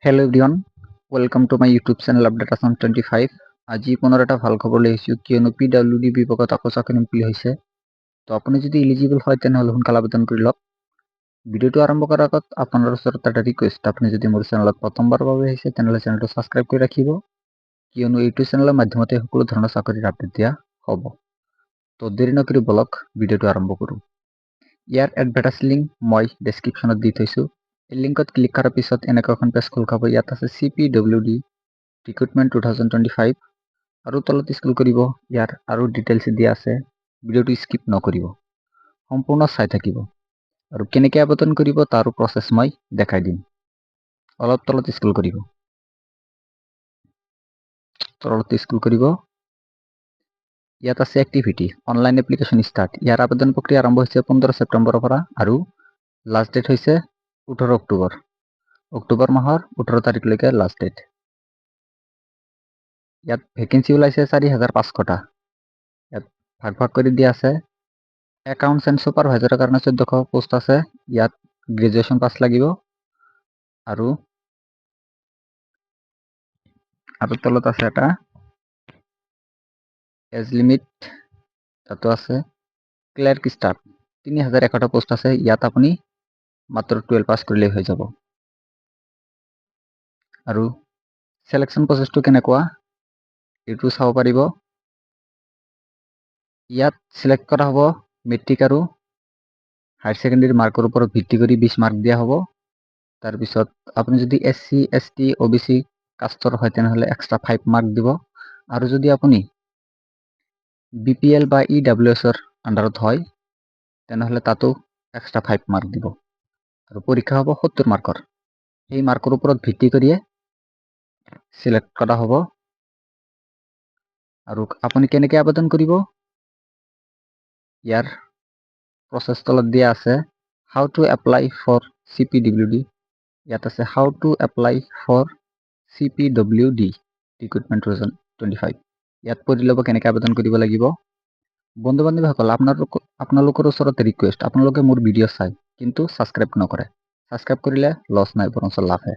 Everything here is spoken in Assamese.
Hello' everyone, welcome to my YouTube channel update Assam 25। আজি পুনৰ এটা ভাল খবৰ লৈ আহিছোঁ, কিয়নো PWD বিভাগত আকৌ চাকৰি মুকলি হৈছে। তো আপুনি যদি ইলিজিবল হয় তেনেহ'লে সোনকালে আবেদন কৰি লওক। ভিডিঅ'টো আৰম্ভ কৰাৰ আগত আপোনাৰ ওচৰত এটা ৰিকুৱেষ্ট, আপুনি যদি মোৰ চেনেলত প্ৰথমবাৰৰ বাবে আহিছে তেনেহ'লে চেনেলটো ছাবস্ক্ৰাইব কৰি ৰাখিব, কিয়নো এইটো চেনেলৰ মাধ্যমতে সকলো ধৰণৰ চাকৰিৰ আপডেট দিয়া হ'ব। তো দেৰি নকৰি বলক ভিডিঅ'টো আৰম্ভ কৰোঁ। ইয়াৰ এডভাৰ্টাইজ লিংক মই ডেছক্ৰিপশ্যনত দি থৈছোঁ। এই লিংকত ক্লিক কৰাৰ পিছত এনেকুৱা এখন পেজ খোল খাব। ইয়াত আছে CPWD ৰিক্ৰুটমেণ্ট 2025 আৰু তলত স্ক্ৰল কৰিব। ইয়াৰ আৰু ডিটেইলছ দিয়া আছে। ভিডিঅ'টো স্কিপ নকৰিব, সম্পূৰ্ণ চাই থাকিব আৰু কেনেকৈ আবেদন কৰিব তাৰো প্ৰচেছ মই দেখাই দিম। অলপ তলত স্ক্ৰল কৰিব, ইয়াত আছে এক্টিভিটি অনলাইন এপ্লিকেশ্যন ষ্টাৰ্ট। ইয়াৰ আবেদন প্ৰক্ৰিয়া আৰম্ভ হৈছে 15 ছেপ্টেম্বৰৰ পৰা আৰু লাষ্ট ডেট হৈছে 18 অক্টোবৰ। অক্টোবৰ মাহৰ 18 তাৰিখলৈকে লাষ্ট ডেট। ইয়াত ভেকেঞ্চি ওলাইছে 4500টা। ইয়াত ভাগ ভাগ কৰি দিয়া আছে। একাউণ্টছ এণ্ড ছুপাৰভাইজাৰৰ কাৰণে 1400 পোষ্ট আছে। ইয়াত গ্ৰেজুৱেশ্যন পাছ লাগিব আৰু তলত আছে এটা এজ লিমিট, তাতো আছে ক্লাৰ্ক ষ্টাফ 3100টা পোষ্ট আছে। ইয়াত আপুনি মাত্ৰ 12 পাছ কৰিলেই হৈ যাব। আৰু সিলেকশ্যন প্ৰচেছটো কেনেকুৱা এইটো চাব পাৰিব। ইয়াত সিলেক্ট কৰা হ'ব মেট্ৰিক আৰু হায়াৰ ছেকেণ্ডেৰী মাৰ্কৰ ওপৰত ভিত্তি কৰি 20 মাৰ্ক দিয়া হ'ব। তাৰপিছত আপুনি যদি SC ST OBC কাষ্টৰ হয় তেনেহ'লে এক্সট্ৰা 5 মাৰ্ক দিব। আৰু যদি আপুনি BPL বা EWSৰ আণ্ডাৰত হয় তেনেহ'লে তাতো এক্সট্ৰা 5 মাৰ্ক দিব। আৰু পৰীক্ষা হ'ব 70 মাৰ্কৰ। সেই মাৰ্কৰ ওপৰত ভিত্তি কৰিয়ে সিলেক্ট কৰা হ'ব। আৰু আপুনি কেনেকৈ আবেদন কৰিব ইয়াৰ প্ৰচেছ তলত দিয়া আছে। How to apply for CPWD। ইয়াত আছে how to apply for CPWD recruitment 2025। ইয়াত পঢ়ি ল'ব কেনেকৈ আবেদন কৰিব লাগিব। বন্ধু বান্ধৱীসকল, আপোনালোকৰ ওচৰত ৰিকুৱেষ্ট, আপোনালোকে মোৰ ভিডিঅ' চাই কিন্তু ছাবস্ক্ৰাইব নকৰে। ছাবস্ক্ৰাইব কৰিলে লছ নাই, বৰঞ্চ লাভহে।